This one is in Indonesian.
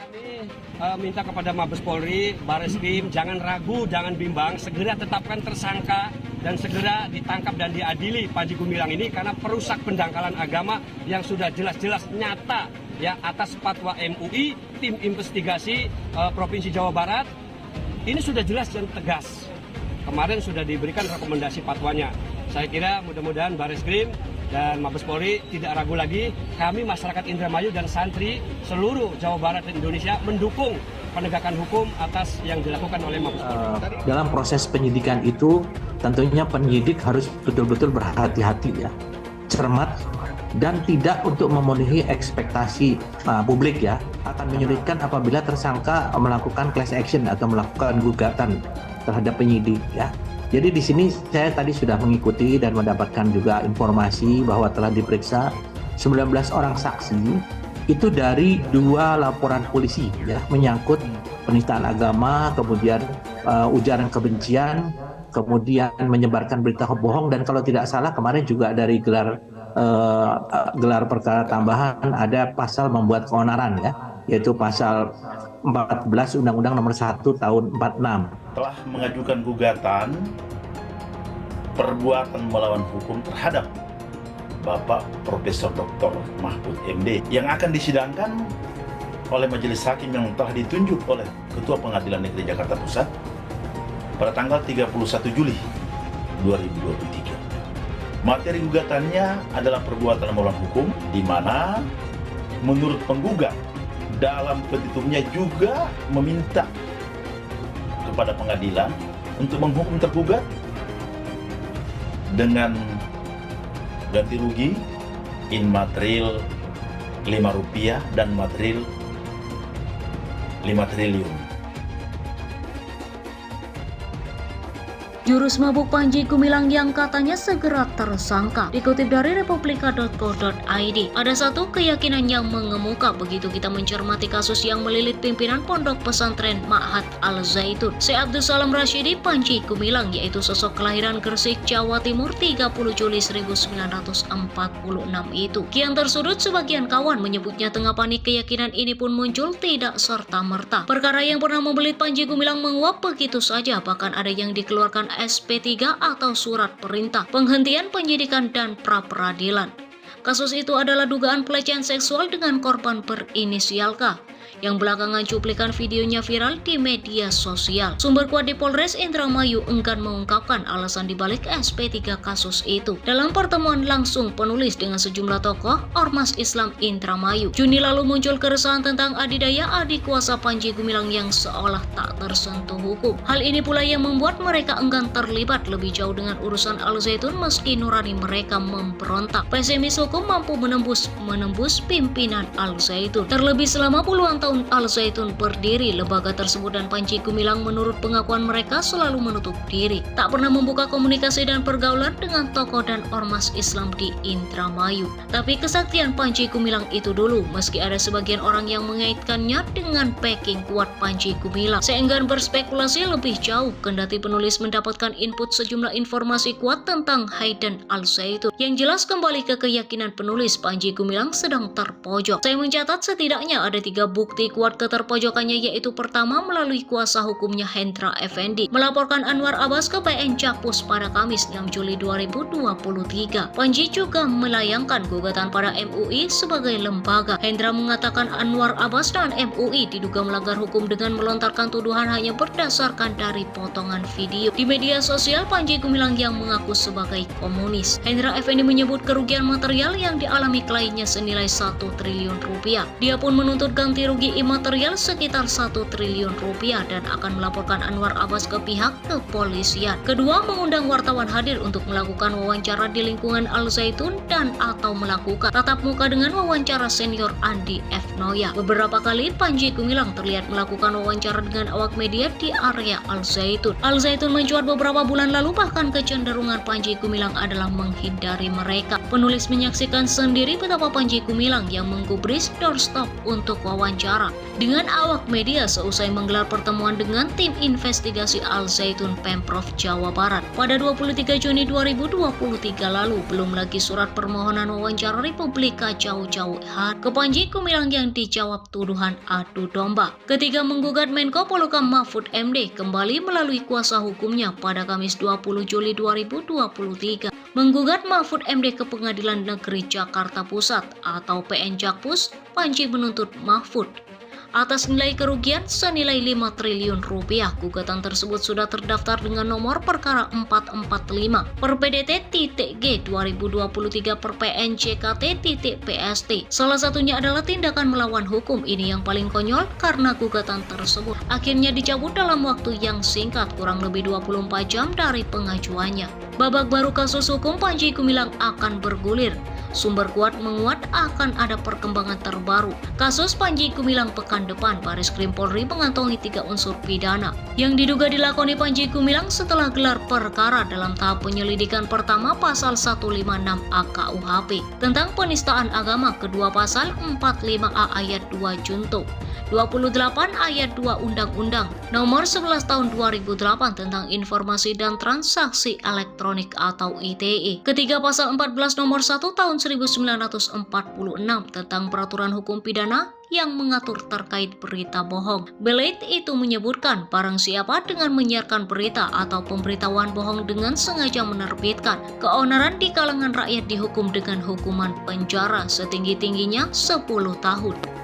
Kami minta kepada Mabes Polri, Bareskrim, jangan ragu, jangan bimbang, segera tetapkan tersangka dan segera ditangkap dan diadili Panji Gumilang ini karena perusak pendangkalan agama yang sudah jelas-jelas nyata ya atas fatwa MUI, tim investigasi Provinsi Jawa Barat. Ini sudah jelas dan tegas. Kemarin sudah diberikan rekomendasi fatwanya. Saya kira mudah-mudahan Bareskrim dan Mabes Polri tidak ragu lagi, kami masyarakat Indramayu dan santri seluruh Jawa Barat dan Indonesia mendukung penegakan hukum atas yang dilakukan oleh Mabes Polri. Dalam proses penyidikan itu tentunya penyidik harus betul-betul berhati-hati ya, cermat dan tidak untuk memenuhi ekspektasi publik ya, akan menyulitkan apabila tersangka melakukan class action atau melakukan gugatan terhadap penyidik ya. Jadi di sini saya tadi sudah mengikuti dan mendapatkan juga informasi bahwa telah diperiksa 19 orang saksi itu dari 2 laporan polisi ya, menyangkut penistaan agama, kemudian ujaran kebencian, kemudian menyebarkan berita bohong, dan kalau tidak salah kemarin juga dari gelar perkara tambahan ada pasal membuat keonaran ya, yaitu pasal 14 Undang-Undang Nomor 1 Tahun 46. Telah mengajukan gugatan perbuatan melawan hukum terhadap Bapak Profesor Dr. Mahfud MD yang akan disidangkan oleh majelis hakim yang telah ditunjuk oleh Ketua Pengadilan Negeri Jakarta Pusat pada tanggal 31 Juli 2023. Materi gugatannya adalah perbuatan melawan hukum, di mana menurut penggugat dalam petitumnya juga meminta kepada pengadilan untuk menghukum tergugat dengan ganti rugi in material Rp5 dan material 5 triliun. Jurus mabuk Panji Gumilang yang katanya segera tersangka. Dikutip dari republika.co.id, ada satu keyakinan yang mengemuka begitu kita mencermati kasus yang melilit pimpinan pondok pesantren Ma'had Al-Zaitun Syekh Abdul Salam Rashidi Panji Gumilang, yaitu sosok kelahiran Gresik, Jawa Timur 30 Juli 1946 itu. Kian tersudut sebagian kawan menyebutnya tengah panik. Keyakinan ini pun muncul tidak serta-merta. Perkara yang pernah membelit Panji Gumilang menguap begitu saja, bahkan ada yang dikeluarkan SP3 atau surat perintah penghentian penyidikan dan pra-peradilan. Kasus itu adalah dugaan pelecehan seksual dengan korban berinisial K, yang belakangan cuplikan videonya viral di media sosial. Sumber kuat di Polres Indramayu enggan mengungkapkan alasan dibalik SP3 kasus itu. Dalam pertemuan langsung penulis dengan sejumlah tokoh Ormas Islam Indramayu, Juni lalu muncul keresahan tentang adidaya adik kuasa Panji Gumilang yang seolah tak tersentuh hukum. Hal ini pula yang membuat mereka enggan terlibat lebih jauh dengan urusan Al-Zaitun meski nurani mereka memberontak. Pesimis hukum mampu menembus pimpinan Al-Zaitun. Terlebih selama puluhan tahun Al-Zaitun berdiri, lembaga tersebut dan Panji Gumilang menurut pengakuan mereka selalu menutup diri, tak pernah membuka komunikasi dan pergaulan dengan tokoh dan ormas Islam di Indramayu. Tapi kesaktian Panji Gumilang itu dulu, meski ada sebagian orang yang mengaitkannya dengan backing kuat Panji Gumilang. Saya enggan berspekulasi lebih jauh, kendati penulis mendapatkan input sejumlah informasi kuat tentang Hayden Al-Zaitun. Yang jelas kembali ke keyakinan penulis, Panji Gumilang sedang terpojok. Saya mencatat setidaknya ada 3 bukti kuat keterpojokannya, yaitu pertama melalui kuasa hukumnya Hendra Effendi melaporkan Anwar Abbas ke PN Jakpus pada Kamis 6 Juli 2023. Panji juga melayangkan gugatan pada MUI sebagai lembaga. Hendra mengatakan Anwar Abbas dan MUI diduga melanggar hukum dengan melontarkan tuduhan hanya berdasarkan dari potongan video di media sosial Panji Gumilang yang mengaku sebagai komunis. Hendra Effendi menyebut kerugian material yang dialami kliennya senilai 1 triliun rupiah. Dia pun menuntut ganti rugi imaterial sekitar 1 triliun rupiah dan akan melaporkan Anwar Abbas ke pihak kepolisian. Kedua, mengundang wartawan hadir untuk melakukan wawancara di lingkungan Al-Zaitun dan atau melakukan tatap muka dengan wawancara senior Andi F. Noya. Beberapa kali Panji Gumilang terlihat melakukan wawancara dengan awak media di area Al-Zaitun. Al-Zaitun mencuat beberapa bulan lalu, bahkan kecenderungan Panji Gumilang adalah menghindari mereka. Penulis menyaksikan sendiri betapa Panji Gumilang yang menggubris doorstop untuk wawancara wawancara dengan awak media seusai menggelar pertemuan dengan tim investigasi Al Zaitun Pemprov Jawa Barat pada 23 Juni 2023 lalu. Belum lagi surat permohonan wawancara Republika jauh-jauh hari ke Panji Gumilang yang dijawab tuduhan adu domba. Ketika menggugat Menko Polhukam Mahfud MD kembali melalui kuasa hukumnya pada Kamis 20 Juli 2023. Menggugat Mahfud MD ke Pengadilan Negeri Jakarta Pusat atau PN Jakpus, Panji menuntut Mahfud atas nilai kerugian senilai 5 triliun rupiah. Gugatan tersebut sudah terdaftar dengan nomor perkara 445 per PDT.G 2023 per PNJKT.PST. Salah satunya adalah tindakan melawan hukum. Ini yang paling konyol karena gugatan tersebut akhirnya dicabut dalam waktu yang singkat, kurang lebih 24 jam dari pengajuannya. Babak baru kasus hukum Panji Gumilang akan bergulir. Sumber kuat menguat akan ada perkembangan terbaru. Kasus Panji Gumilang pekan depan, Bareskrim Polri mengantongi 3 unsur pidana yang diduga dilakoni Panji Gumilang setelah gelar perkara dalam tahap penyelidikan pertama pasal 156A KUHP tentang penistaan agama, kedua pasal 45A ayat 2 Junto 28 ayat 2 Undang-Undang Nomor 11 Tahun 2008 tentang Informasi dan Transaksi Elektronik atau ITE. Ketiga pasal 14 Nomor 1 Tahun 1946 tentang Peraturan Hukum Pidana yang mengatur terkait berita bohong. Belait itu menyebutkan barang siapa dengan menyiarkan berita atau pemberitahuan bohong dengan sengaja menerbitkan keonaran di kalangan rakyat dihukum dengan hukuman penjara setinggi-tingginya 10 tahun.